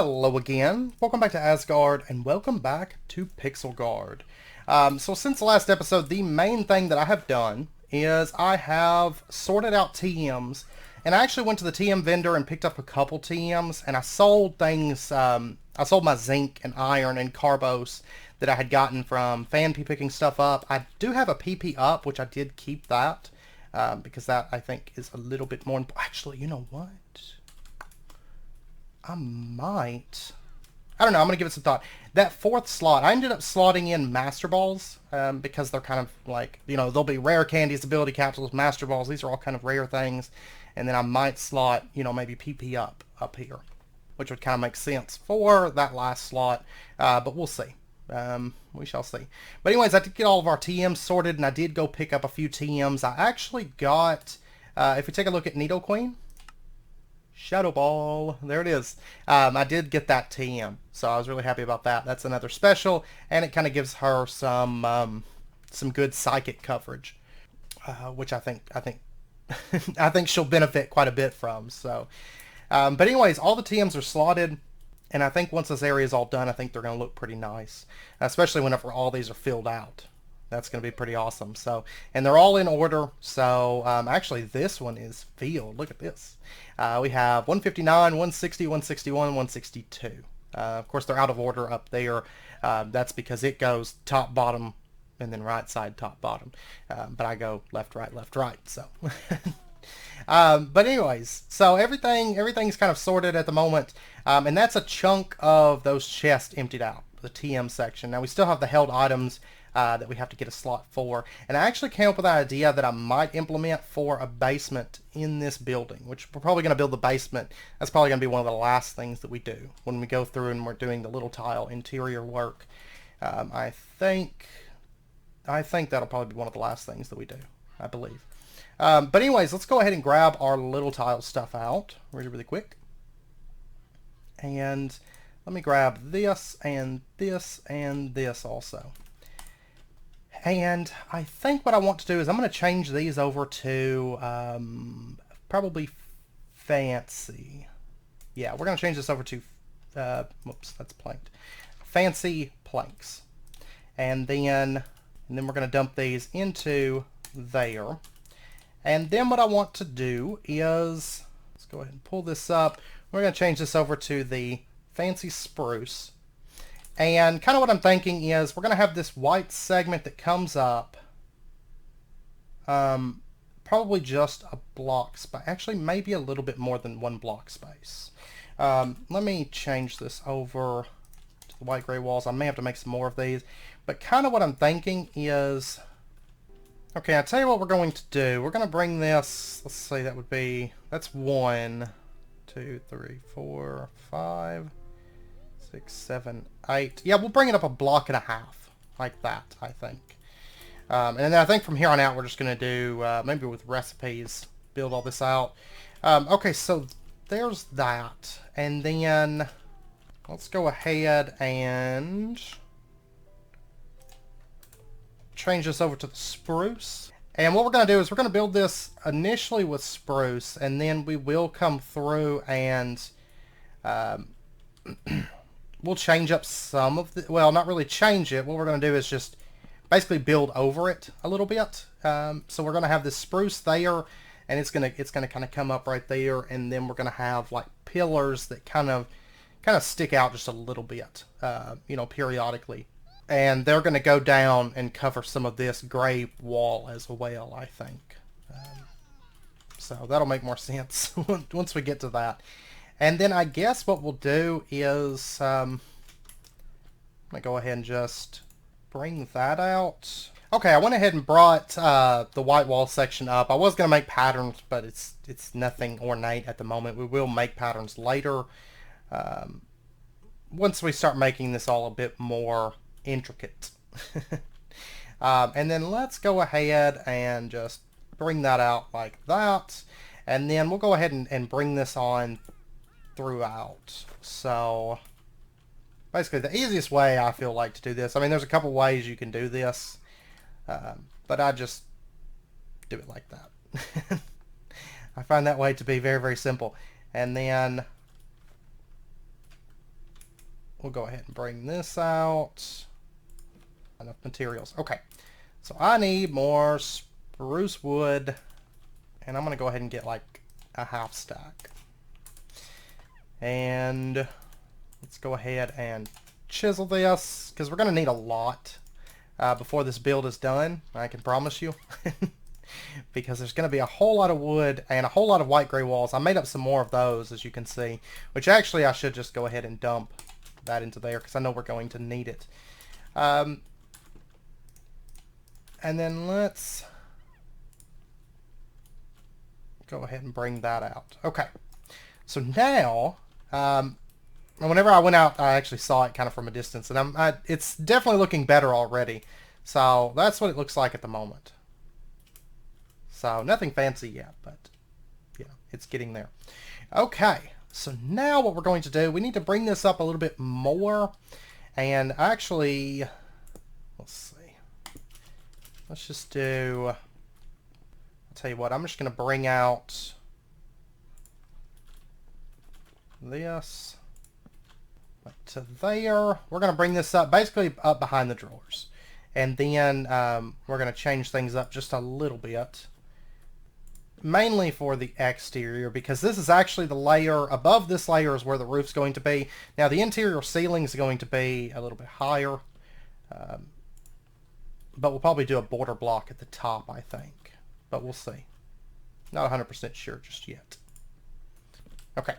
Hello again, welcome back to Asgard, and welcome back to Pixelgaard. So since the last episode, the main thing that I have done is I have sorted out TMs, and I actually went to the TM vendor and picked up a couple TMs, and I sold things, I sold my zinc and iron and carbos that I had gotten from FanP picking stuff up. I do have a PP up, which I did keep that, because that I think is a little bit more important. Actually, you know what? I don't know, I'm going to give it some thought. That fourth slot, I ended up slotting in Master Balls, because they're kind of like, you know, they'll be rare candies, ability capsules, Master Balls, these are all kind of rare things. And then I might slot, you know, maybe PP up here, which would kind of make sense for that last slot, but we'll see. We shall see. But anyways, I did get all of our TMs sorted, and I did go pick up a few TMs. I actually got, if we take a look at Needle Queen, Shadow Ball, there it is. I did get that TM, so I was really happy about that. That's another special, and it kind of gives her some good psychic coverage, which I think I think she'll benefit quite a bit from. So, but anyways, all the TMs are slotted, and I think once this area is all done, I think they're going to look pretty nice, especially whenever all these are filled out. That's going to be pretty awesome. So, and they're all in order. So, actually, this one is filled. Look at this. We have 159, 160, 161, 162. Of course, they're out of order up there. That's because it goes top, bottom, and then right side, top, bottom. But I go left, right. So, but anyways, so everything's kind of sorted at the moment. And that's a chunk of those chests emptied out, the TM section. Now, we still have the held items that we have to get a slot for. And I actually came up with an idea that I might implement for a basement in this building, which we're probably going to build the basement. That's probably going to be one of the last things that we do when we go through and we're doing the little tile interior work. I think that'll probably be one of the last things that we do, I believe. But anyways, let's go ahead and grab our little tile stuff out really quick. And let me grab this and this and this also. And I think what I want to do is I'm going to change these over to probably fancy. Yeah, we're going to change this over to, whoops, that's planked. Fancy planks. And then we're going to dump these into there. And then what I want to do is, let's go ahead and pull this up. We're going to change this over to the fancy spruce. And kind of what I'm thinking is we're going to have this white segment that comes up, probably just a block space. Actually, maybe a little bit more than one block space. Let me change this over to the white gray walls. I may have to make some more of these. But kind of what I'm thinking is, okay, I'll tell you what we're going to do. We're going to bring this, let's see, that's 1, 2, 3, 4, 5... 6, 7, 8. Yeah, we'll bring it up a block and a half, like that, I think. And then I think from here on out, we're just going to do, maybe with recipes, build all this out. Okay, so there's that. And then let's go ahead and change this over to the spruce. And what we're going to do is we're going to build this initially with spruce, and then we will come through and we'll change up some of the, well, not really change it. What we're going to do is just basically build over it a little bit. So we're going to have this spruce there, and it's going to kind of come up right there, and then we're going to have like pillars that kind of stick out just a little bit, you know, periodically. And they're going to go down and cover some of this gray wall as well, I think. So that'll make more sense once we get to that. And then I guess what we'll do is, I'm going to go ahead and just bring that out. Okay, I went ahead and brought the white wall section up. I was going to make patterns, but it's nothing ornate at the moment. We will make patterns later, once we start making this all a bit more intricate. And then let's go ahead and just bring that out like that. And then we'll go ahead and bring this on throughout. So basically the easiest way I feel like to do this, I mean, there's a couple ways you can do this, but I just do it like that. I find that way to be very, very simple. And then we'll go ahead and bring this out. Enough materials. Okay. So I need more spruce wood. And I'm going to go ahead and get like a half stack. And let's go ahead and chisel this, because we're going to need a lot before this build is done. I can promise you. Because there's going to be a whole lot of wood and a whole lot of white gray walls. I made up some more of those, as you can see. Which actually I should just go ahead and dump that into there, because I know we're going to need it. And then let's go ahead and bring that out. Okay. So now, whenever I went out, I actually saw it kind of from a distance. And it's definitely looking better already. So that's what it looks like at the moment. So nothing fancy yet, but you know, it's getting there. Okay, so now what we're going to do, we need to bring this up a little bit more. And actually, let's see. Let's just do, I'll tell you what, I'm just going to bring out this to there. We're going to bring this up, basically up behind the drawers. And then we're going to change things up just a little bit. Mainly for the exterior, because this is actually the layer above this layer is where the roof's going to be. Now the interior ceiling is going to be a little bit higher, but we'll probably do a border block at the top, I think, but we'll see. Not 100% sure just yet. Okay,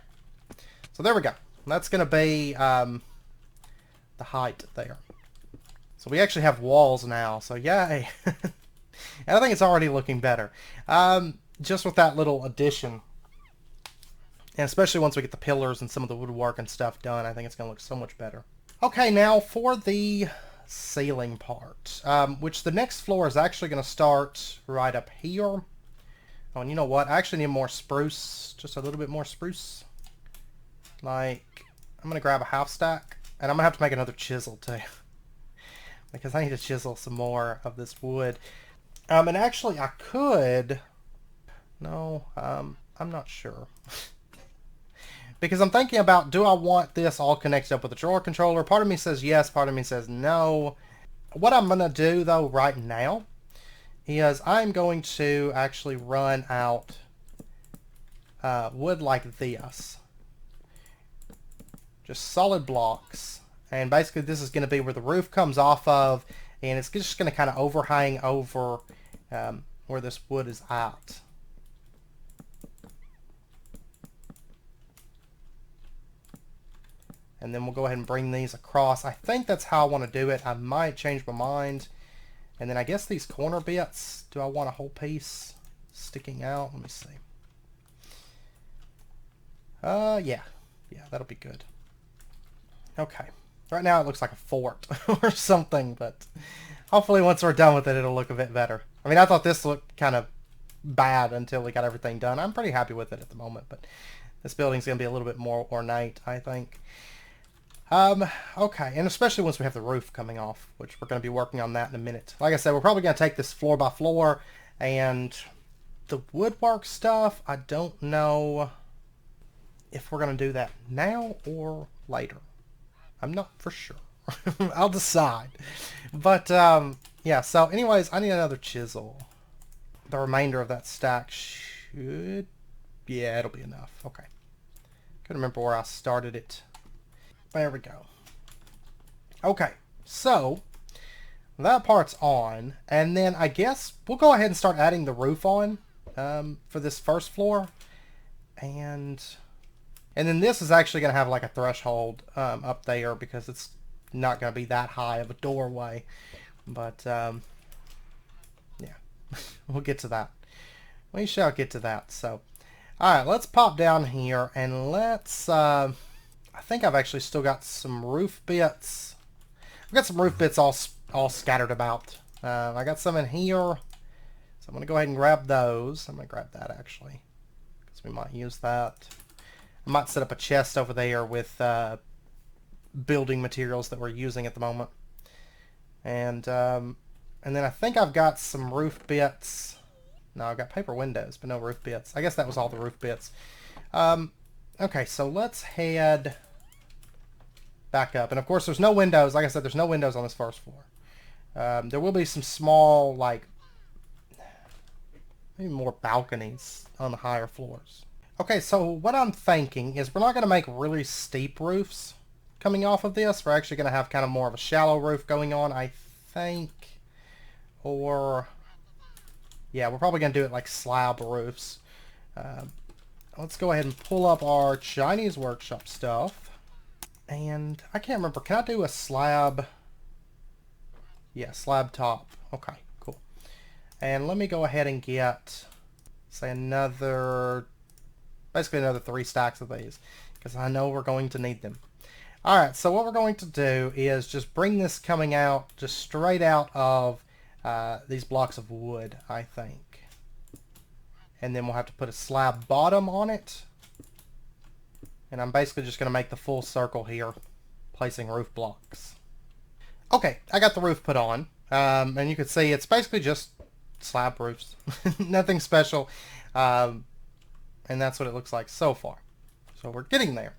so there we go. That's going to be the height there. So we actually have walls now, so yay. And I think it's already looking better. Just with that little addition, and especially once we get the pillars and some of the woodwork and stuff done, I think it's going to look so much better. Okay, now for the ceiling part, which the next floor is actually going to start right up here. Oh, and you know what? I actually need more spruce, just a little bit more spruce. Like, I'm going to grab a half stack, and I'm going to have to make another chisel too, because I need to chisel some more of this wood. And actually, I could... No, I'm not sure. Because I'm thinking about, do I want this all connected up with the drawer controller? Part of me says yes, part of me says no. What I'm going to do, though, right now, is I'm going to actually run out wood like this. Just solid blocks. And basically, this is going to be where the roof comes off of, and it's just going to kind of overhang over where this wood is at. And then we'll go ahead and bring these across. I think that's how I want to do it. I might change my mind. And then I guess these corner bits, do I want a whole piece sticking out? Let me see. Yeah. Yeah, that'll be good. Okay. Right now it looks like a fort or something, but hopefully once we're done with it, it'll look a bit better. I mean, I thought this looked kind of bad until we got everything done. I'm pretty happy with it at the moment, but this building's going to be a little bit more ornate, I think. Okay, and especially once we have the roof coming off, which we're going to be working on that in a minute. Like I said, we're probably going to take this floor by floor, and the woodwork stuff, I don't know if we're going to do that now or later. I'm not for sure. I'll decide. But, yeah, so anyways, I need another chisel. The remainder of that stack should... Yeah, it'll be enough. Okay. Couldn't remember where I started it. There we go. Okay, so that part's on, and then I guess we'll go ahead and start adding the roof on for this first floor, and then this is actually going to have like a threshold up there because it's not going to be that high of a doorway, but yeah, we'll get to that. We shall get to that. So, all right, let's pop down here and let's. I think I've actually still got some roof bits. I've got some roof bits all scattered about. I got some in here, so I'm going to go ahead and grab those. I'm going to grab that actually, because we might use that. I might set up a chest over there with building materials that we're using at the moment. And then I think I've got some roof bits. No, I've got paper windows, but no roof bits. I guess that was all the roof bits. Okay, so let's head back up. And of course, there's no windows. Like I said, there's no windows on this first floor. There will be some small, like, maybe more balconies on the higher floors. Okay, so what I'm thinking is we're not going to make really steep roofs coming off of this. We're actually going to have kind of more of a shallow roof going on, I think. Or, yeah, we're probably going to do it like slab roofs. Let's go ahead and pull up our Chinese workshop stuff. And I can't remember. Can I do a slab? Yeah, slab top. Okay, cool. And let me go ahead and get, say, basically another 3 stacks of these, because I know we're going to need them. Alright, so what we're going to do is just bring this coming out just straight out of these blocks of wood, I think. And then we'll have to put a slab bottom on it. And I'm basically just going to make the full circle here, placing roof blocks. Okay, I got the roof put on. And you can see it's basically just slab roofs. Nothing special. And that's what it looks like so far. So we're getting there.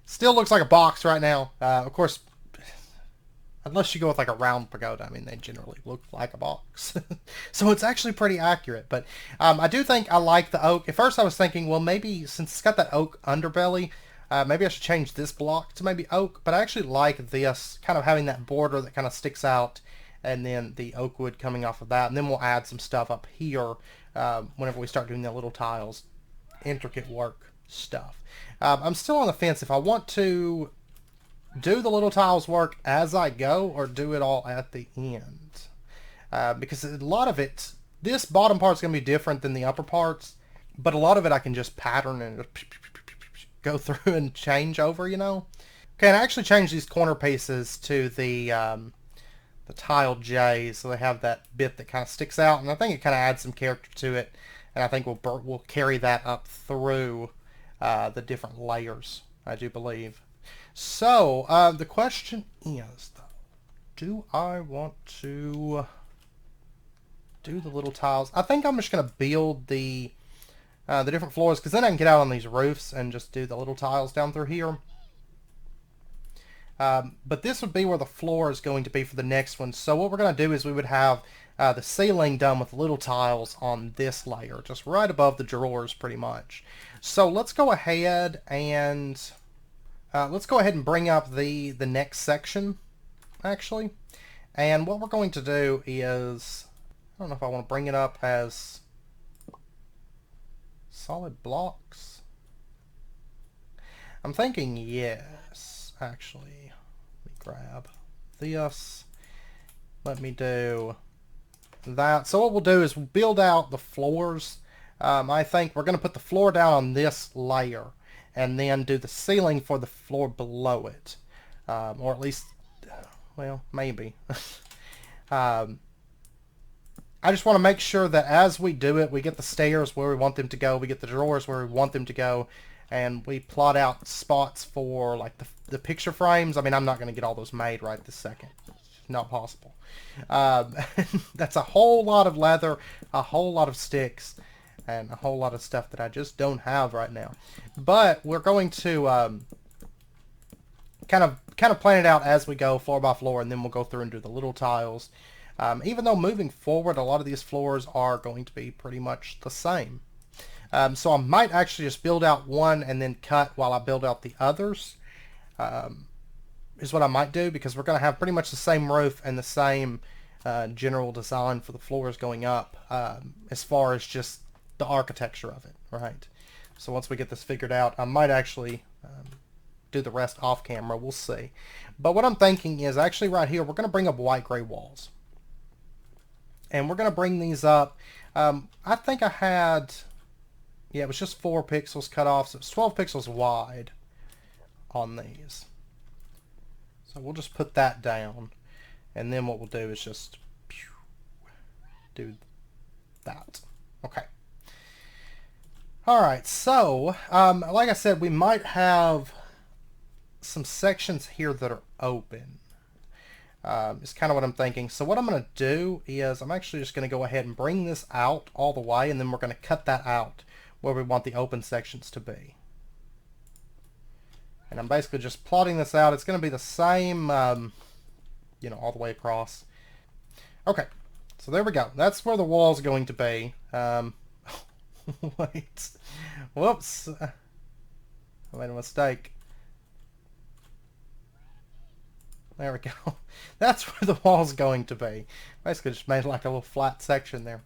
Still looks like a box right now. Of course, unless you go with like a round pagoda, I mean, they generally look like a box. So it's actually pretty accurate. But I do think I like the oak. At first I was thinking, well, maybe since it's got that oak underbelly, maybe I should change this block to maybe oak. But I actually like this, kind of having that border that kind of sticks out, and then the oak wood coming off of that. And then we'll add some stuff up here whenever we start doing the little tiles, intricate work stuff. I'm still on the fence if I want to do the little tiles work as I go or do it all at the end. Because a lot of it, this bottom part's going to be different than the upper parts, but a lot of it I can just pattern and go through and change over, you know. Okay, and I actually changed these corner pieces to the tile J, so they have that bit that kind of sticks out, and I think it kind of adds some character to it, and I think we'll carry that up through the different layers, I do believe. So, the question is, though, do I want to do the little tiles? I think I'm just going to build the different floors, because then I can get out on these roofs and just do the little tiles down through here. But this would be where the floor is going to be for the next one. So what we're going to do is we would have the ceiling done with little tiles on this layer, just right above the drawers pretty much. So let's go ahead and bring up the next section, actually. And what we're going to do is, I don't know if I want to bring it up as solid blocks. I'm thinking yes, actually. Let me grab this. Let me do that. So what we'll do is we'll build out the floors. I think we're going to put the floor down on this layer and then do the ceiling for the floor below it. Or at least, well, maybe. I just want to make sure that as we do it, we get the stairs where we want them to go, we get the drawers where we want them to go, and we plot out spots for like the picture frames. I mean, I'm not going to get all those made right this second. It's not possible. That's a whole lot of leather, a whole lot of sticks, and a whole lot of stuff that I just don't have right now. But we're going to kind of plan it out as we go, floor by floor, and then we'll go through and do the little tiles. Even though moving forward, a lot of these floors are going to be pretty much the same. So I might actually just build out one and then cut while I build out the others. Is what I might do, because we're going to have pretty much the same roof and the same general design for the floors going up, as far as just the architecture of it, right? So once we get this figured out, I might actually do the rest off camera. We'll see. But what I'm thinking is actually right here, we're going to bring up white gray walls. And we're going to bring these up. I think I had, yeah, it was just 4 pixels cut off, so it's 12 pixels wide on these. So we'll just put that down. And then what we'll do is just do that. Okay. Alright, so, like I said, we might have some sections here that are open. Is kind of what I'm thinking. So what I'm going to do is I'm actually just going to go ahead and bring this out all the way, and then we're going to cut that out where we want the open sections to be. And I'm basically just plotting this out. It's going to be the same, you know, all the way across. Okay, so there we go. That's where the wall's going to be. Wait. Whoops. I made a mistake. There we go. That's where the wall's going to be. Basically just made like a little flat section there.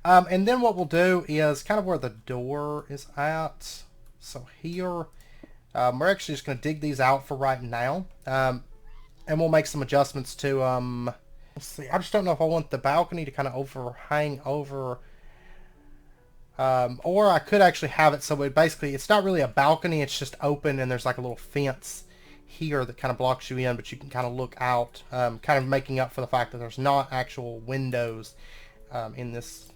And then what we'll do is kind of where the door is at. So here, we're actually just going to dig these out for right now. And we'll make some adjustments to, let's see. I just don't know if I want the balcony to kind of overhang over. Or I could actually have it so it basically, it's not really a balcony, it's just open and there's like a little fence here that kind of blocks you in, but you can kind of look out, kind of making up for the fact that there's not actual windows in this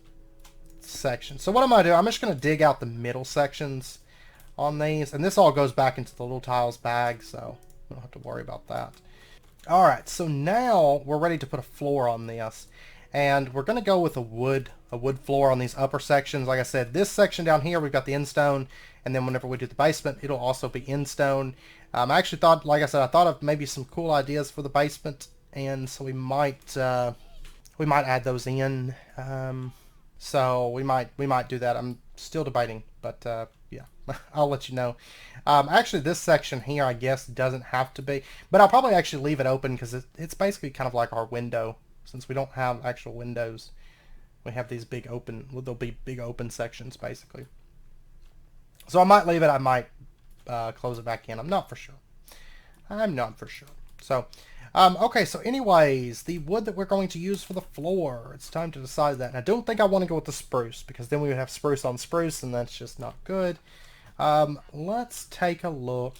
section. So what I'm going to do, I'm just going to dig out the middle sections on these, and this all goes back into the little tiles bag, so we don't have to worry about that. Alright, so now we're ready to put a floor on this, and we're going to go with a wood floor on these upper sections. Like I said, this section down here, we've got the in stone, and then whenever we do the basement, it'll also be in stone. I actually thought, like I said, I thought of maybe some cool ideas for the basement, and so we might add those in. So we might do that. I'm still debating, but yeah, I'll let you know. Actually, this section here, I guess, doesn't have to be, but I'll probably actually leave it open because it's basically kind of like our window. Since we don't have actual windows, we have these big open, well, there'll be big open sections basically. So I might leave it, I might close it back in. I'm not for sure. So, okay, so anyways, the wood that we're going to use for the floor, it's time to decide that. And I don't think I want to go with the spruce, because then we would have spruce on spruce, and that's just not good. Let's take a look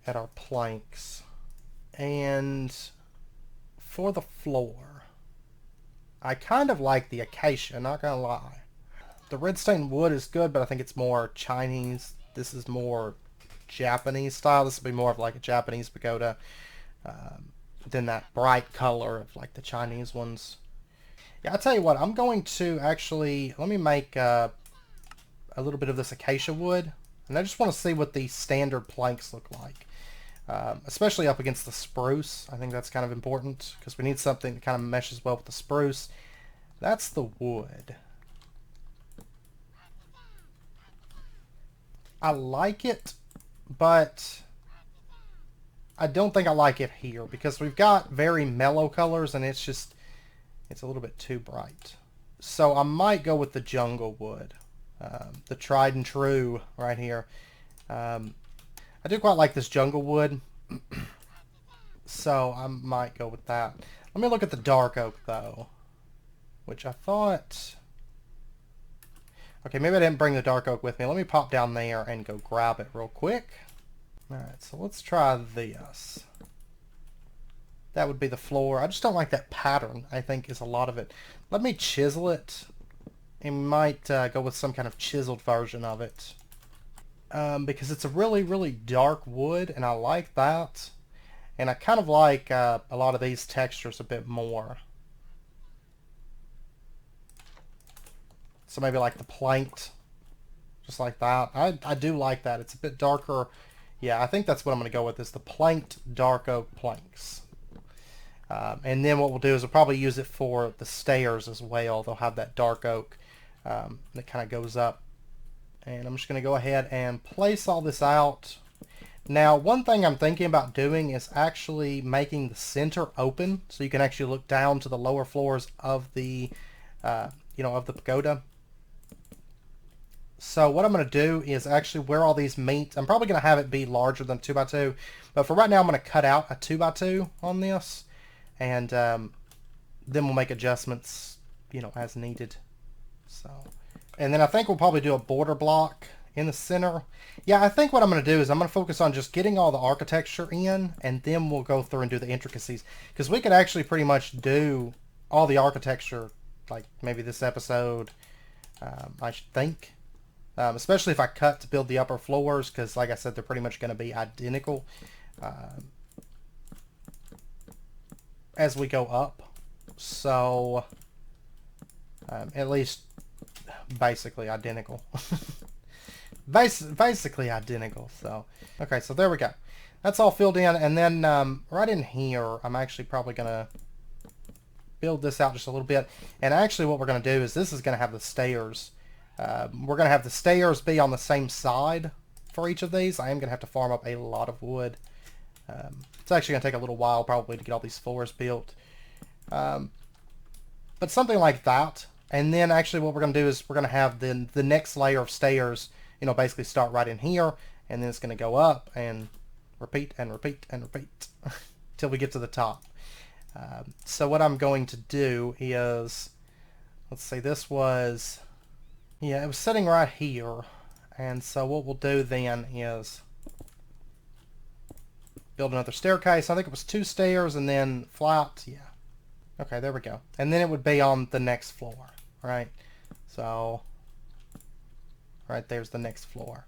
at our planks. And for the floor, I kind of like the acacia, not gonna lie. The red stained wood is good, but I think it's more Chinese. This is more Japanese style. This will be more of like a Japanese pagoda than that bright color of like the Chinese ones. Yeah, I'll tell you what, I'm going to actually, let me make a little bit of this acacia wood, and I just want to see what the standard planks look like. Especially up against the spruce. I think that's kind of important because we need something that kind of meshes well with the spruce. That's the wood. I like it, but I don't think I like it here because we've got very mellow colors and it's a little bit too bright. So I might go with the jungle wood, the tried and true right here. I do quite like this jungle wood, so I might go with that. Let me look at the dark oak, though, which I thought... Okay, maybe I didn't bring the dark oak with me. Let me pop down there and go grab it real quick. Alright, so let's try this. That would be the floor. I just don't like that pattern, I think, is a lot of it. Let me chisel it, and might go with some kind of chiseled version of it. Because it's a really, really dark wood, and I like that. And I kind of like a lot of these textures a bit more. So maybe like the planked, just like that. I do like that. It's a bit darker. Yeah, I think that's what I'm going to go with, is the planked dark oak planks. And then what we'll do is we'll probably use it for the stairs as well. They'll have that dark oak that kind of goes up. And I'm just going to go ahead and place all this out. Now, one thing I'm thinking about doing is actually making the center open so you can actually look down to the lower floors of the, of the pagoda. So what I'm going to do is actually where all these meet, I'm probably going to have it be larger than 2x2, but for right now I'm going to cut out a 2x2 on this, and then we'll make adjustments, as needed. So. And then I think we'll probably do a border block in the center. Yeah, I think what I'm going to do is I'm going to focus on just getting all the architecture in, and then we'll go through and do the intricacies. Because we could actually pretty much do all the architecture, like maybe this episode, I should think. Especially if I cut to build the upper floors, because like I said, they're pretty much going to be identical as we go up. So, at least... basically identical. basically identical. So, okay, so there we go. That's all filled in, and then right in here, I'm actually probably going to build this out just a little bit. And actually what we're going to do is this is going to have the stairs. We're going to have the stairs be on the same side for each of these. I am going to have to farm up a lot of wood. It's actually going to take a little while probably to get all these floors built. But something like that. And then actually what we're going to do is we're going to have the next layer of stairs, you know, basically start right in here. And then it's going to go up and repeat and repeat and repeat till we get to the top. So what I'm going to do is, let's see, this was, yeah, it was sitting right here. And so what we'll do then is build another staircase. I think it was 2 stairs and then flat. Yeah. Okay, there we go. And then it would be on the next floor, right? So right there's the next floor.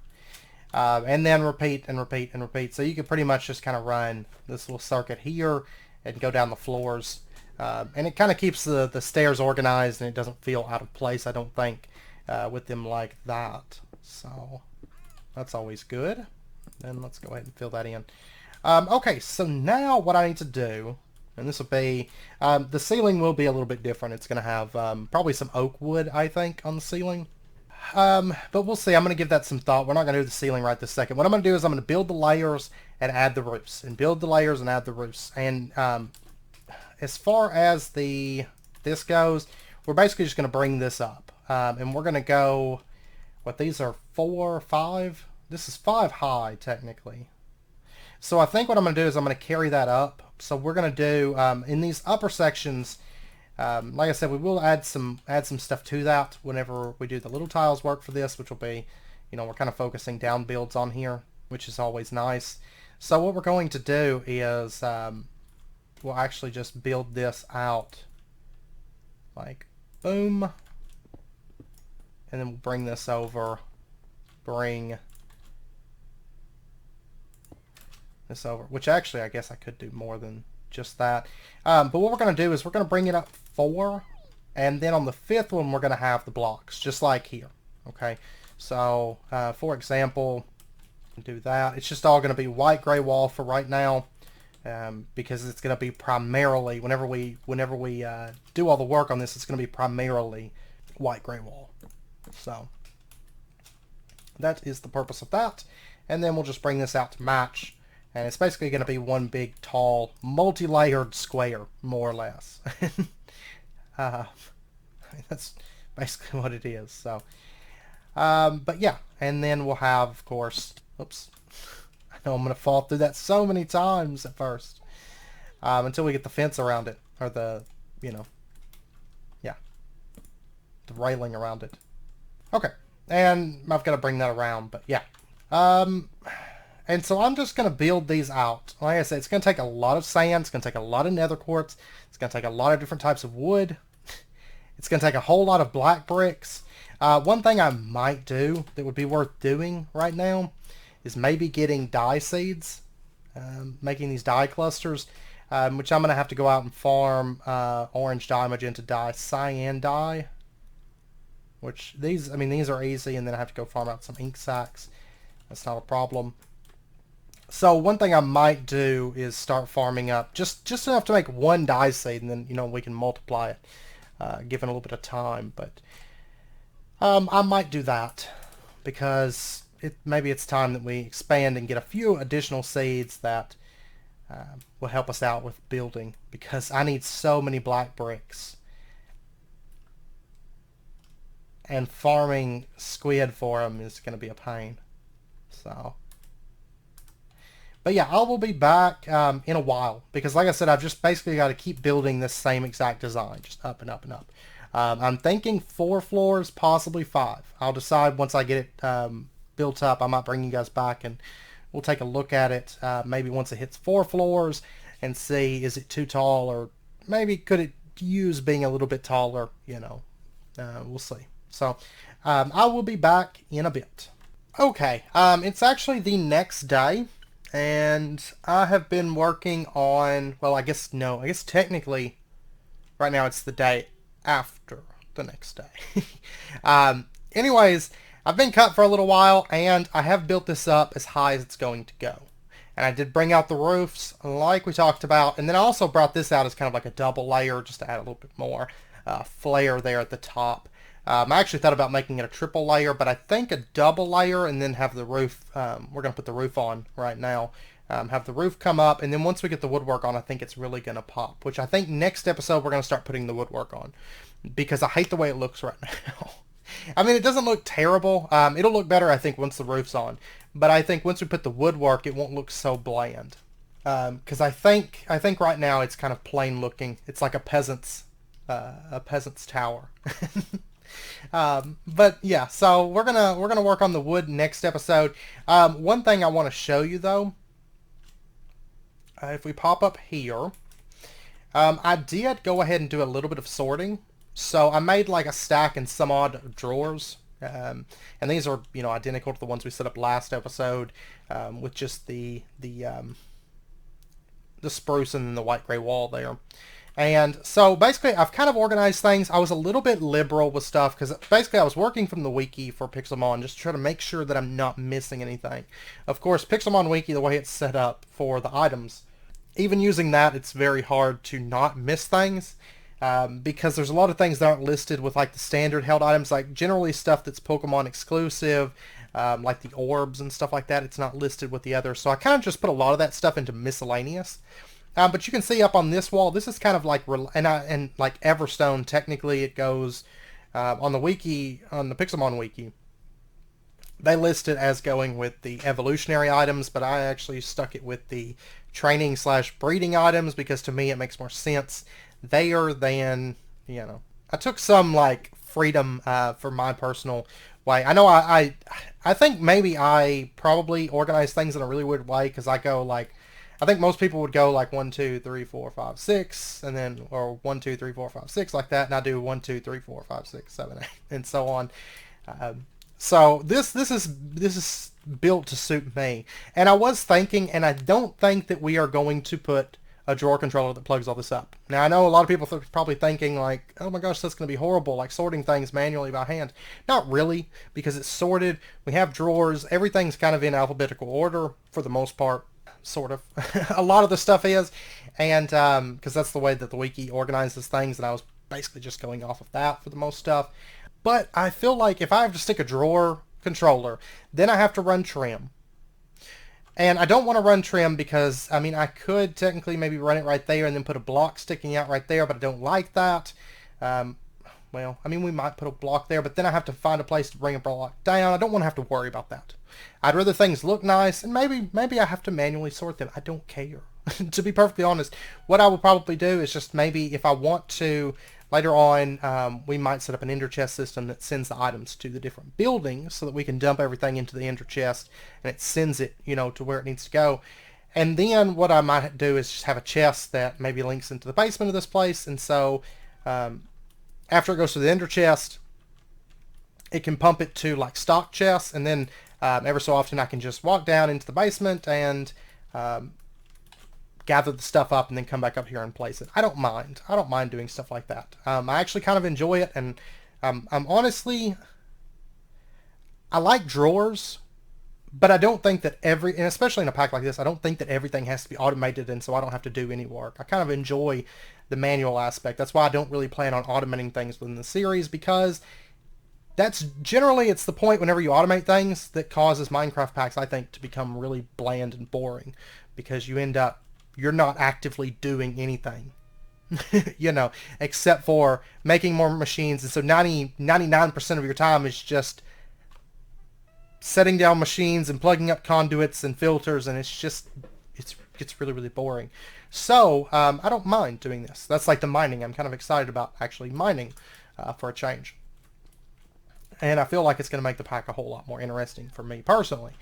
And then repeat and repeat and repeat. So you could pretty much just kind of run this little circuit here and go down the floors. And it kind of keeps the stairs organized, and it doesn't feel out of place, I don't think, with them like that. So that's always good. Then let's go ahead and fill that in. Okay, so now what I need to do, and this will be, the ceiling will be a little bit different. It's going to have probably some oak wood, I think, on the ceiling. But we'll see. I'm going to give that some thought. We're not going to do the ceiling right this second. What I'm going to do is I'm going to build the layers and add the roofs. And build the layers and add the roofs. And as far as this goes, we're basically just going to bring this up. And we're going to go, what, these are 4, 5? This is 5 high, technically. So I think what I'm going to do is I'm going to carry that up. So we're going to do, in these upper sections, like I said, we will add some stuff to that whenever we do the little tiles work for this, which will be, you know, we're kind of focusing down builds on here, which is always nice. So what we're going to do is we'll actually just build this out like boom, and then we'll bring this over, bring this over, which actually I guess I could do more than just that. But what we're going to do is we're going to bring it up 4, and then on the 5th one we're going to have the blocks, just like here. Okay, so for example, do that. It's just all going to be white gray wall for right now, because it's going to be primarily, whenever we do all the work on this, it's going to be primarily white gray wall. So that is the purpose of that. And then we'll just bring this out to match. And it's basically going to be one big, tall, multi-layered square, more or less. That's basically what it is. So, but yeah, and then we'll have, of course, oops, I know I'm going to fall through that so many times at first, until we get the fence around it, or the, you know, yeah, the railing around it. Okay, and I've got to bring that around, but yeah. And so I'm just going to build these out. Like I said, it's going to take a lot of sand. It's going to take a lot of nether quartz. It's going to take a lot of different types of wood. It's going to take a whole lot of black bricks. One thing I might do that would be worth doing right now is maybe getting dye seeds, making these dye clusters, which I'm going to have to go out and farm orange dye, magenta dye, cyan dye, which these are easy, and then I have to go farm out some ink sacs. That's not a problem. So one thing I might do is start farming up just enough to make 1 dye seed, and then, you know, we can multiply it, given a little bit of time. But I might do that because maybe it's time that we expand and get a few additional seeds that will help us out with building, because I need so many black bricks, and farming squid for them is going to be a pain. So. But yeah, I will be back in a while, because like I said, I've just basically got to keep building this same exact design, just up and up and up. I'm thinking 4 floors, possibly 5. I'll decide once I get it built up. I might bring you guys back and we'll take a look at it, maybe once it hits 4 floors, and see, is it too tall, or maybe could it use being a little bit taller, you know. We'll see. So I will be back in a bit. Okay, it's actually the next day. And I have been working on, well, I guess technically right now it's the day after the next day. Anyways, I've been cut for a little while, and I have built this up as high as it's going to go. And I did bring out the roofs, like we talked about, and then I also brought this out as kind of like a double layer, just to add a little bit more flare there at the top. I actually thought about making it a triple layer, but I think a double layer and then have the roof, we're going to put the roof on right now, have the roof come up, and then once we get the woodwork on, I think it's really going to pop, which I think next episode we're going to start putting the woodwork on, because I hate the way it looks right now. I mean, it doesn't look terrible. It'll look better, I think, once the roof's on, but I think once we put the woodwork, it won't look so bland, because I think right now it's kind of plain looking. It's like a peasant's tower. But yeah, so we're gonna work on the wood next episode. One thing I want to show you though, if we pop up here, I did go ahead and do a little bit of sorting. So I made like a stack in some odd drawers, and these are, you know, identical to the ones we set up last episode, with just the spruce and then the white gray wall there. And so basically I've kind of organized things. I was a little bit liberal with stuff because basically I was working from the wiki for Pixelmon just to try to make sure that I'm not missing anything. Of course, Pixelmon wiki, the way it's set up for the items, even using that, it's very hard to not miss things, because there's a lot of things that aren't listed with like the standard held items, like generally stuff that's Pokemon exclusive, like the orbs and stuff like that. It's not listed with the others. So I kind of just put a lot of that stuff into Miscellaneous. But you can see up on this wall, this is kind of like, and like Everstone, technically it goes, on the wiki, on the Pixelmon wiki, they list it as going with the evolutionary items, but I actually stuck it with the training / breeding items, because to me it makes more sense there than, you know, I took some like freedom, for my personal way. I know I think maybe I probably organize things in a really weird way, because I go like, I think most people would go like 1, 2, 3, 4, 5, 6, and then, or 1, 2, 3, 4, 5, 6 like that, and I do 1, 2, 3, 4, 5, 6, 7, 8, and so on. So this is built to suit me. And I was thinking, and I don't think that we are going to put a drawer controller that plugs all this up. Now I know a lot of people are probably thinking like, oh my gosh, that's going to be horrible, like sorting things manually by hand. Not really, because it's sorted. We have drawers. Everything's kind of in alphabetical order for the most part. Sort of. A lot of the stuff is, and because that's the way that the wiki organizes things, and I was basically just going off of that for the most stuff. But I feel like if I have to stick a drawer controller, then I have to run trim. And I don't want to run trim because, I mean, I could technically maybe run it right there and then put a block sticking out right there, but I don't like that. Well, I mean, we might put a block there, but then I have to find a place to bring a block down. I don't want to have to worry about that. I'd rather things look nice, and maybe I have to manually sort them. I don't care. To be perfectly honest, what I will probably do is just maybe if I want to, later on, we might set up an ender chest system that sends the items to the different buildings so that we can dump everything into the ender chest, and it sends it, you know, to where it needs to go. And then what I might do is just have a chest that maybe links into the basement of this place, and so after it goes to the ender chest, it can pump it to like stock chests, and then ever so often I can just walk down into the basement and gather the stuff up and then come back up here and place it. I don't mind doing stuff like that. I actually kind of enjoy it, and I'm honestly, I like drawers, but I don't think that and especially in a pack like this, I don't think that everything has to be automated, and so I don't have to do any work. I kind of enjoy the manual aspect. That's why I don't really plan on automating things within the series, because that's generally, it's the point whenever you automate things that causes Minecraft packs, I think, to become really bland and boring, because you're not actively doing anything, you know, except for making more machines. And so 99% of your time is just setting down machines and plugging up conduits and filters, and it gets really, really boring. So I don't mind doing this. That's like the mining. I'm kind of excited about actually mining for a change. And I feel like it's going to make the pack a whole lot more interesting for me personally.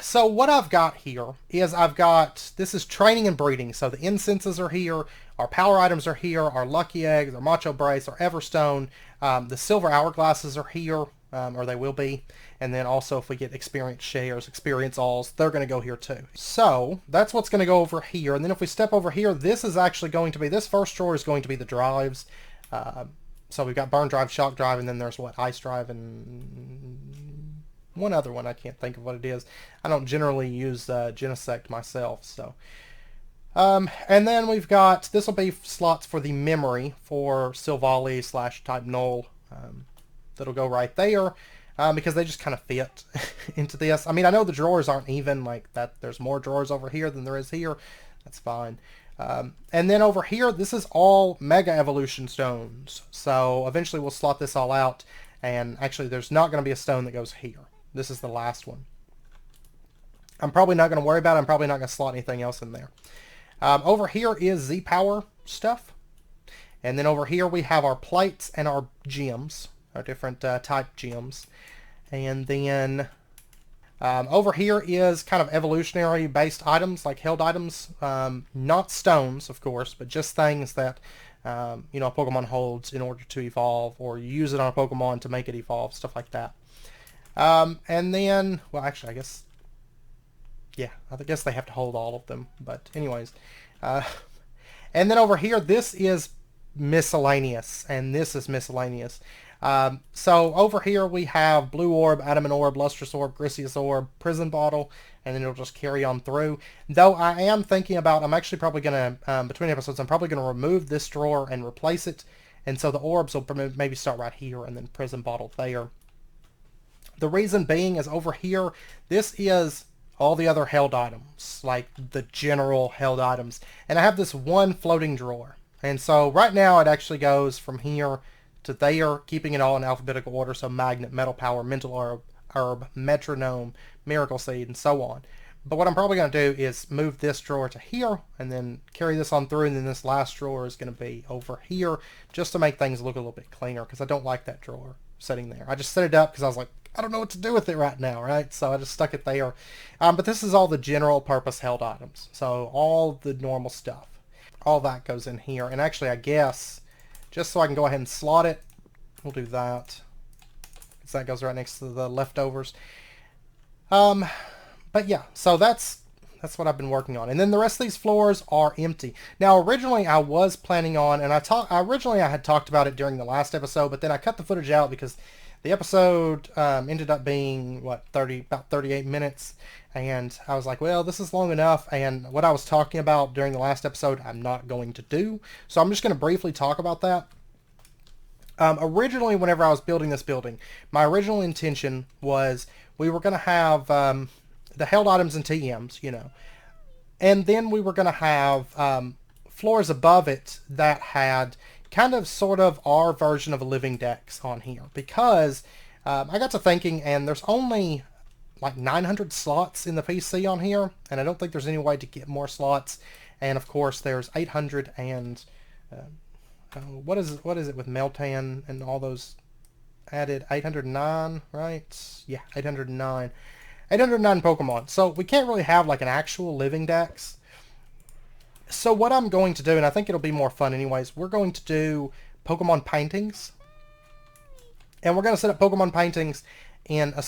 So what I've got here is this is training and breeding. So the incenses are here, our power items are here, our lucky eggs, our macho brace, our everstone, the silver hourglasses are here, or they will be. And then also if we get experience shares, experience alls, they're going to go here too. So that's what's going to go over here. And then if we step over here, this is actually going to be, this first drawer is going to be the drives. So we've got burn drive, shock drive, and then there's what, ice drive, and one other one. I can't think of what it is. I don't generally use Genesect myself, so. And then we've got, this will be slots for the memory for Silvally / Type Null. That'll go right there. Because they just kind of fit into this. I mean, I know the drawers aren't even like that. There's more drawers over here than there is here. That's fine. And then over here, this is all Mega Evolution stones. So eventually we'll slot this all out. And actually, there's not going to be a stone that goes here. This is the last one. I'm probably not going to worry about it. I'm probably not going to slot anything else in there. Over here is Z-Power stuff. And then over here we have our plates and our gems. Our different type gems. And then over here is kind of evolutionary based items, like held items. Not stones, of course, but just things that a Pokemon holds in order to evolve, or you use it on a Pokemon to make it evolve, stuff like that. And then, well, actually, I guess they have to hold all of them. But anyways, and then over here, this is Miscellaneous, and this is Miscellaneous. So over here we have Blue Orb, Adamant Orb, Lustrous Orb, Griseous Orb, Prison Bottle, and then it'll just carry on through. Though I am thinking about, I'm actually probably going to, between episodes, I'm probably going to remove this drawer and replace it. And so the orbs will maybe start right here and then Prison Bottle there. The reason being is over here, this is all the other held items, like the general held items. And I have this one floating drawer. And so right now it actually goes from here to there, keeping it all in alphabetical order, so Magnet, Metal Power, Mental Herb, Metronome, Miracle Seed, and so on. But what I'm probably going to do is move this drawer to here, and then carry this on through, and then this last drawer is going to be over here, just to make things look a little bit cleaner, because I don't like that drawer sitting there. I just set it up because I was like, I don't know what to do with it right now, right? So I just stuck it there. But this is all the general purpose held items, so all the normal stuff. All that goes in here, and actually I guess, just so I can go ahead and slot it, we'll do that. Because that goes right next to the leftovers. But yeah, so that's what I've been working on. And then the rest of these floors are empty. Now, originally I was planning on, and originally I had talked about it during the last episode, but then I cut the footage out because the episode ended up being, about 38 minutes. And I was like, well, this is long enough. And what I was talking about during the last episode, I'm not going to do. So I'm just going to briefly talk about that. Originally, whenever I was building this building, my original intention was we were going to have the held items and TMs, and then we were going to have floors above it that had kind of sort of our version of a living dex on here, because I got to thinking, and there's only like 900 slots in the PC on here, and I don't think there's any way to get more slots. And of course there's 800 and what is it with Meltan and all those added? 809, right? Yeah, 809 Pokemon. So we can't really have like an actual living dex. So what I'm going to do, and I think it'll be more fun anyways, we're going to do Pokemon paintings. And we're going to set up Pokemon paintings in a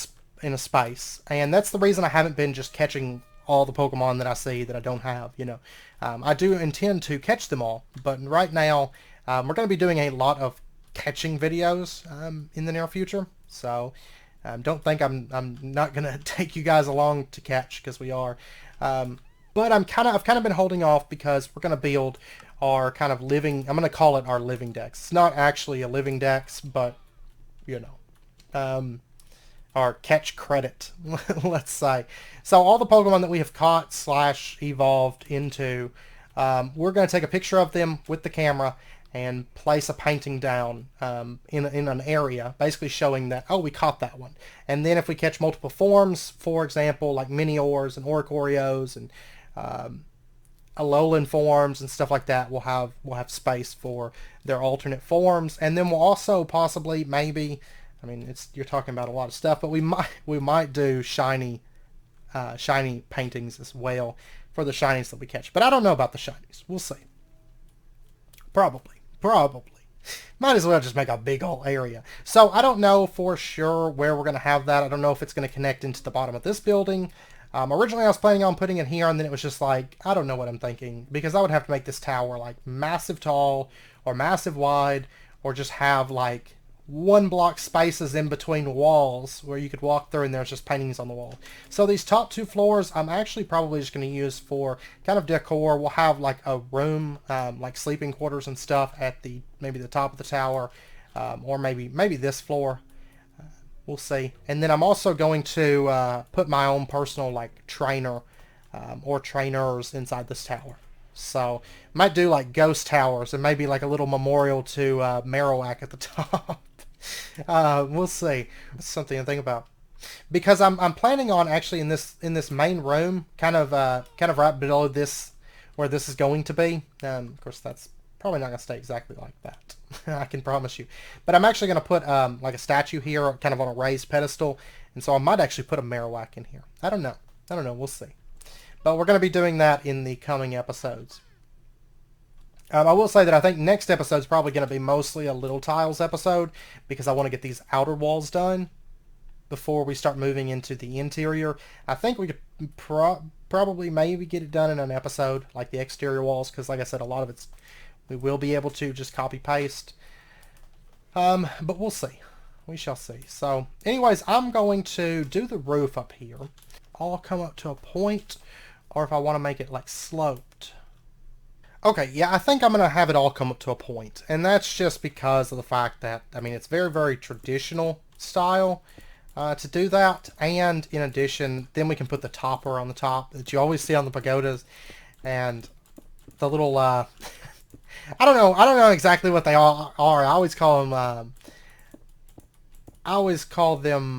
space. And that's the reason I haven't been just catching all the Pokemon that I see that I don't have, I do intend to catch them all, but right now we're going to be doing a lot of catching videos in the near future. So don't think I'm not going to take you guys along to catch, because we are. But I've kind of been holding off because we're going to build our kind of living, I'm going to call it our living dex. It's not actually a living dex, but our catch credit, let's say. So all the Pokemon that we have caught / evolved into, we're going to take a picture of them with the camera and place a painting down in an area, basically showing that, oh, we caught that one. And then if we catch multiple forms, for example, like Miniors and Oricorios and Alolan forms and stuff like that, we'll have space for their alternate forms. And then we'll also possibly, maybe, I mean, you're talking about a lot of stuff, but we might do shiny paintings as well for the shinies that we catch. But I don't know about the shinies. We'll see. Probably. Might as well just make a big old area. So I don't know for sure where we're going to have that. I don't know if it's going to connect into the bottom of this building. Originally I was planning on putting it here, and then it was just like, I don't know what I'm thinking, because I would have to make this tower like massive tall or massive wide, or just have like one block spaces in between walls where you could walk through and there's just paintings on the wall. So these top two floors I'm actually probably just going to use for kind of decor. We'll have like a room, like sleeping quarters and stuff at the maybe the top of the tower, or maybe this floor. We'll see. And then I'm also going to put my own personal like trainer, or trainers inside this tower. So might do like ghost towers and maybe like a little memorial to Marowak at the top. We'll see. That's something to think about. Because I'm planning on actually in this main room, kind of right below this, where this is going to be. Of course, that's probably not going to stay exactly like that. I can promise you. But I'm actually going to put like a statue here, kind of on a raised pedestal, and so I might actually put a Marowak in here. I don't know. We'll see. But we're going to be doing that in the coming episodes. I will say that I think next episode is probably going to be mostly a Little Tiles episode, because I want to get these outer walls done before we start moving into the interior. I think we could probably maybe get it done in an episode, like the exterior walls, because like I said, a lot of it's we will be able to just copy paste. But we'll see. We shall see. So anyways, I'm going to do the roof up here. I'll come up to a point, or if I want to make it like sloped. Okay, yeah, I think I'm going to have it all come up to a point. And that's just because of the fact that, I mean, it's very, very traditional style to do that. And in addition, then we can put the topper on the top that you always see on the pagodas. And the little, I don't know exactly what they all are. I always call them,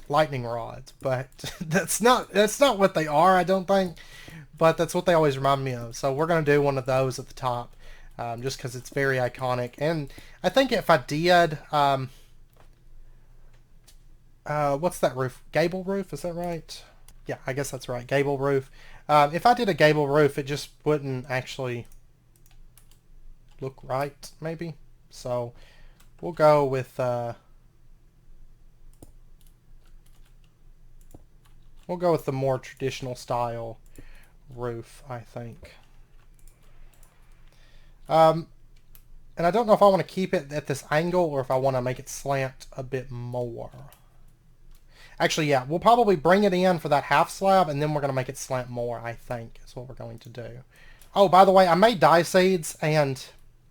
lightning rods. But that's not what they are, I don't think. But that's what they always remind me of. So we're going to do one of those at the top, just because it's very iconic. And I think if I did, what's that roof? Gable roof, is that right? Yeah, I guess that's right. Gable roof. If I did a gable roof, it just wouldn't actually look right, maybe. So we'll go with the more traditional style roof, I think. And I don't know if I want to keep it at this angle or if I want to make it slant a bit more. Actually, yeah, we'll probably bring it in for that half slab, and then we're going to make it slant more, I think, is what we're going to do. Oh, by the way, I made dye seeds, and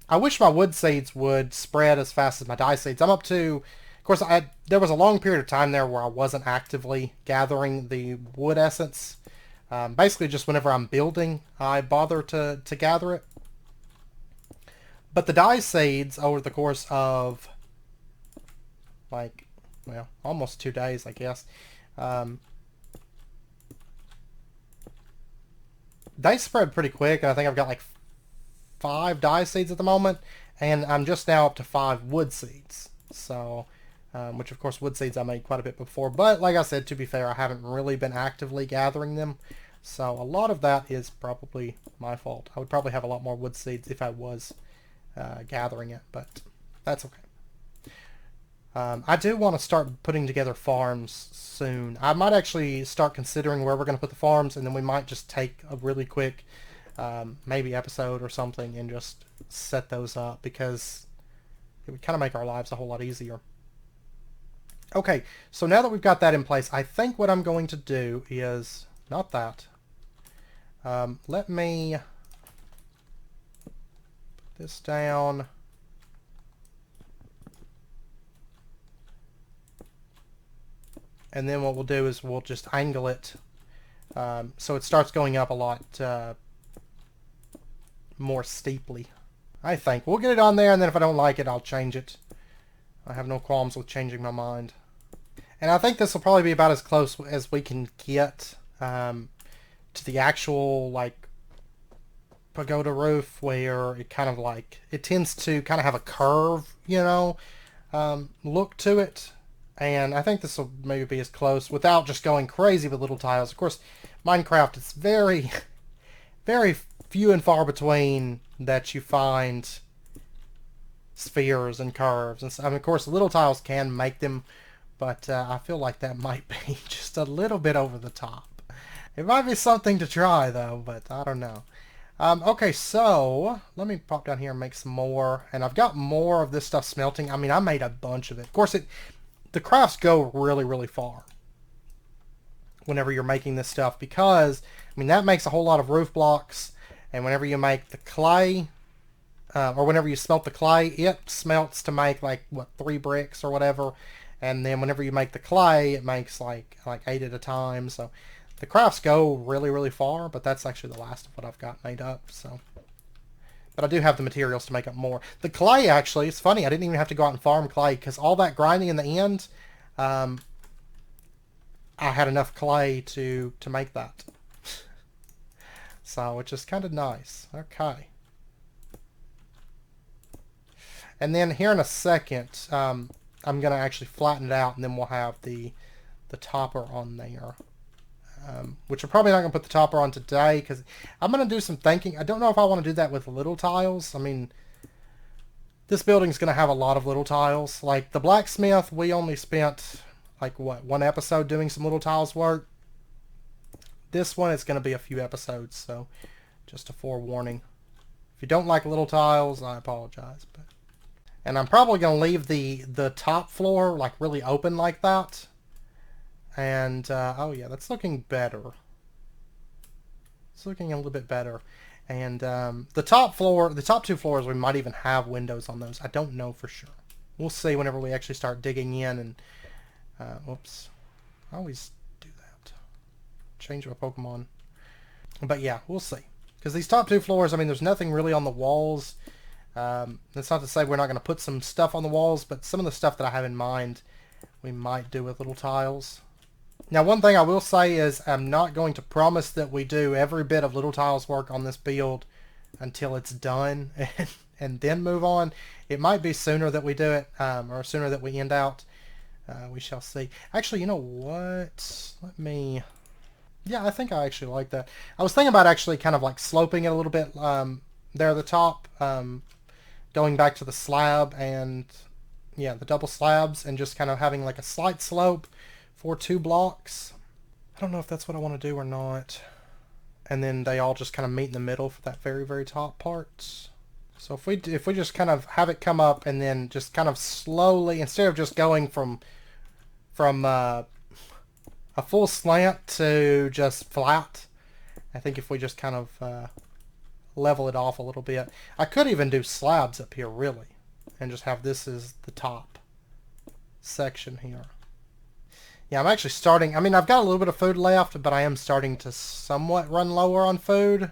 I wish my wood seeds would spread as fast as my dye seeds. I'm up to, of course, there was a long period of time there where I wasn't actively gathering the wood essence. Basically, just whenever I'm building, I bother to gather it. But the dye seeds, over the course of, like, well, almost 2 days, I guess, they spread pretty quick, and I think I've got like 5 dye seeds at the moment, and I'm just now up to 5 wood seeds. So, which of course wood seeds I made quite a bit before, but like I said, to be fair, I haven't really been actively gathering them. So a lot of that is probably my fault. I would probably have a lot more wood seeds if I was gathering it, but that's okay. I do want to start putting together farms soon. I might actually start considering where we're going to put the farms, and then we might just take a really quick maybe episode or something and just set those up, because it would kind of make our lives a whole lot easier. Okay, so now that we've got that in place, I think what I'm going to do is, not that, let me put this down. And then what we'll do is we'll just angle it so it starts going up a lot more steeply. I think. We'll get it on there, and then if I don't like it, I'll change it. I have no qualms with changing my mind. And I think this will probably be about as close as we can get to the actual, like, pagoda roof, where it kind of like, it tends to kind of have a curve, you know, look to it. And I think this will maybe be as close without just going crazy with little tiles. Of course, Minecraft, it's very, very few and far between that you find spheres and curves. And I mean, of course, little tiles can make them, but I feel like that might be just a little bit over the top. It might be something to try, though, but I don't know. Okay, so let me pop down here and make some more. And I've got more of this stuff smelting. I mean, I made a bunch of it. Of course, the crafts go really, really far whenever you're making this stuff because, I mean, that makes a whole lot of roof blocks. And whenever you make the clay, or whenever you smelt the clay, it smelts to make like, what, 3 bricks or whatever. And then whenever you make the clay, it makes like 8 at a time. So the crafts go really, really far, but that's actually the last of what I've got made up. So, but I do have the materials to make up more. The clay, actually, it's funny. I didn't even have to go out and farm clay because all that grinding in the end, I had enough clay to make that. So, which is kind of nice. Okay. And then here in a second, I'm going to actually flatten it out, and then we'll have the topper on there. Which I'm probably not going to put the topper on today, because I'm going to do some thinking. I don't know if I want to do that with little tiles. I mean, this building's going to have a lot of little tiles. Like, the blacksmith, we only spent, like, what, 1 episode doing some little tiles work. This one, it's going to be a few episodes, so just a forewarning. If you don't like little tiles, I apologize. But and I'm probably going to leave the top floor like really open like that. And oh yeah, that's looking better. It's looking a little bit better. And the top 2 floors, we might even have windows on those. I don't know for sure. We'll see whenever we actually start digging in. And whoops, I always do that. Change my Pokemon. But yeah, we'll see. Because these top 2 floors, I mean, there's nothing really on the walls. That's not to say we're not going to put some stuff on the walls, but some of the stuff that I have in mind, we might do with little tiles. Now, one thing I will say is I'm not going to promise that we do every bit of little tiles work on this build until it's done and then move on. It might be sooner that we do it, or sooner that we end out. We shall see. Actually, you know what? Let me... Yeah, I think I actually like that. I was thinking about actually kind of like sloping it a little bit there at the top, going back to the slab and, yeah, the double slabs, and just kind of having like a slight slope for 2 blocks. I don't know if that's what I want to do or not. And then they all just kind of meet in the middle for that very, very top part. So if we just kind of have it come up and then just kind of slowly, instead of just going from a full slant to just flat, I think if we just kind of level it off a little bit. I could even do slabs up here, really, and just have this as the top section here. Yeah, I'm actually starting... I mean, I've got a little bit of food left, but I am starting to somewhat run lower on food.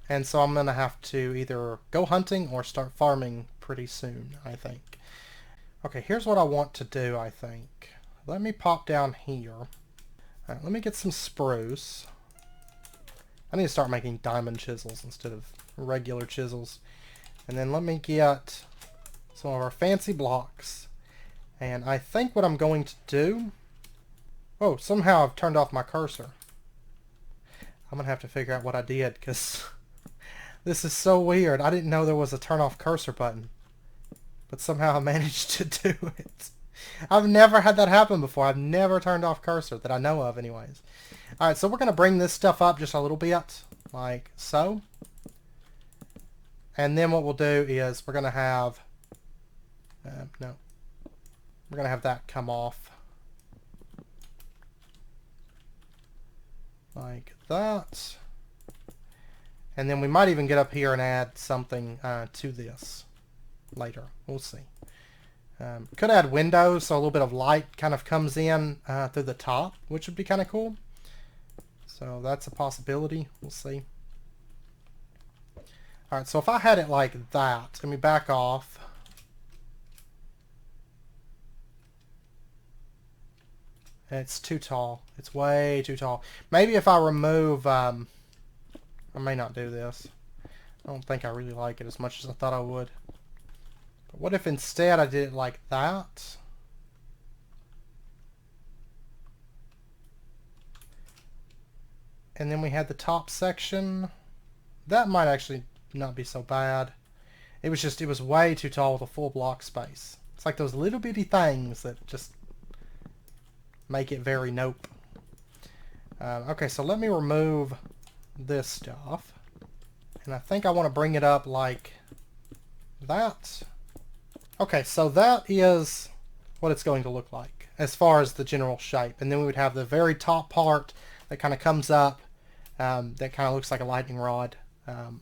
And so I'm going to have to either go hunting or start farming pretty soon, I think. Okay, here's what I want to do, I think. Let me pop down here. All right, let me get some spruce. I need to start making diamond chisels instead of regular chisels. And then let me get some of our fancy blocks. And I think what I'm going to do... Oh, somehow I've turned off my cursor. I'm going to have to figure out what I did, because this is so weird. I didn't know there was a turn off cursor button. But somehow I managed to do it. I've never had that happen before. I've never turned off cursor, that I know of anyways. Alright, so we're going to bring this stuff up just a little bit, like so. And then what we'll do is we're going to have... no. We're going to have that come off. Like that. And then we might even get up here and add something to this later. We'll see. Could add windows so a little bit of light kind of comes in through the top, which would be kind of cool. So that's a possibility. We'll see. Alright, so if I had it like that, let me back off. It's too tall. It's way too tall. Maybe if I remove... I may not do this. I don't think I really like it as much as I thought I would. But what if instead I did it like that? And then we had the top section. That might actually not be so bad. It was way too tall with a full block space. It's like those little bitty things that just make it very nope. Okay, so let me remove this stuff. And I think I want to bring it up like that. Okay, so that is what it's going to look like as far as the general shape. And then we would have the very top part that kind of comes up, that kind of looks like a lightning rod.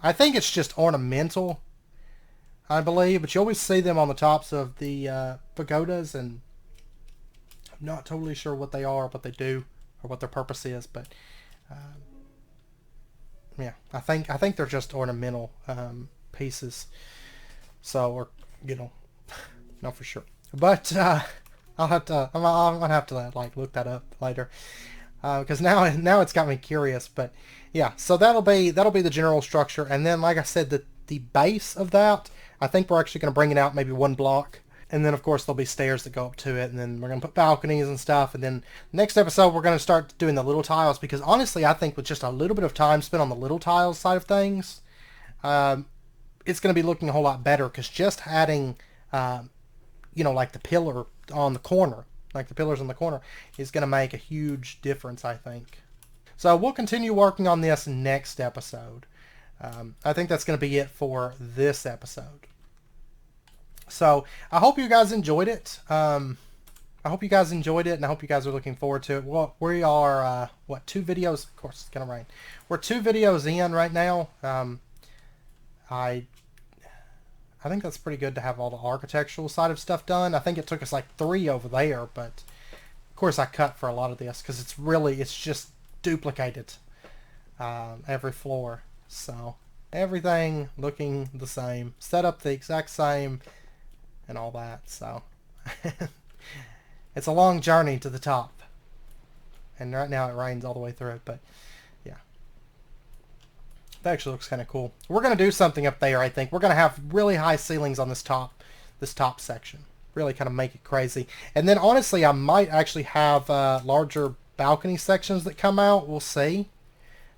I think it's just ornamental, I believe, but you always see them on the tops of the pagodas, and I'm not totally sure what they are, what they do, or what their purpose is, but yeah, I think they're just ornamental pieces. So, or not for sure, but I'm gonna have to like look that up later, because now it's got me curious. But yeah, so that'll be the general structure, and then like I said, the base of that, I think we're actually gonna bring it out maybe one block. And then, of course, there'll be stairs that go up to it, and then we're going to put balconies and stuff. And then next episode, we're going to start doing the little tiles, because honestly, I think with just a little bit of time spent on the little tiles side of things, it's going to be looking a whole lot better, because just adding, like the pillar on the corner, like the pillars on the corner, is going to make a huge difference, I think. So we'll continue working on this next episode. I think that's going to be it for this episode. So I hope you guys enjoyed it. And I hope you guys are looking forward to it. Well, we are, 2 videos? Of course, it's going to rain. We're 2 videos in right now. I think that's pretty good to have all the architectural side of stuff done. I think it took us like 3 over there, but of course I cut for a lot of this because it's just duplicated every floor. So everything looking the same, set up the exact same, and all that. So it's a long journey to the top, and right now it rains all the way through it, but yeah, that actually looks kind of cool. We're going to do something up there. I think we're going to have really high ceilings on this top section, really kind of make it crazy. And then honestly, I might actually have larger balcony sections that come out. We'll see.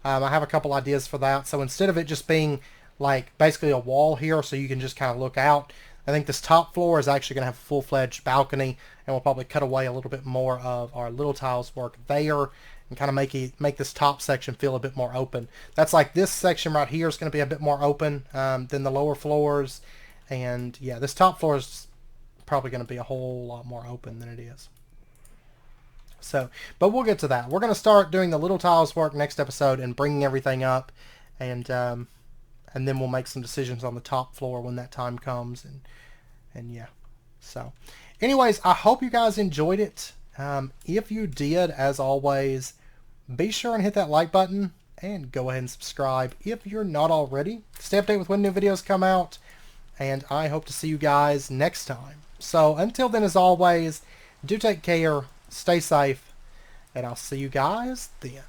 I have a couple ideas for that. So instead of it just being like basically a wall here so you can just kind of look out, I think this top floor is actually going to have a full-fledged balcony, and we'll probably cut away a little bit more of our little tiles work there and kind of make this top section feel a bit more open. That's like this section right here is going to be a bit more open than the lower floors, and yeah, this top floor is probably going to be a whole lot more open than it is. So, but we'll get to that. We're going to start doing the little tiles work next episode and bringing everything up, and then we'll make some decisions on the top floor when that time comes, and yeah. So anyways, I hope you guys enjoyed it. If you did, as always, be sure and hit that like button and go ahead and subscribe if you're not already. Stay updated with when new videos come out, and I hope to see you guys next time. So until then, as always, do take care, stay safe, and I'll see you guys then.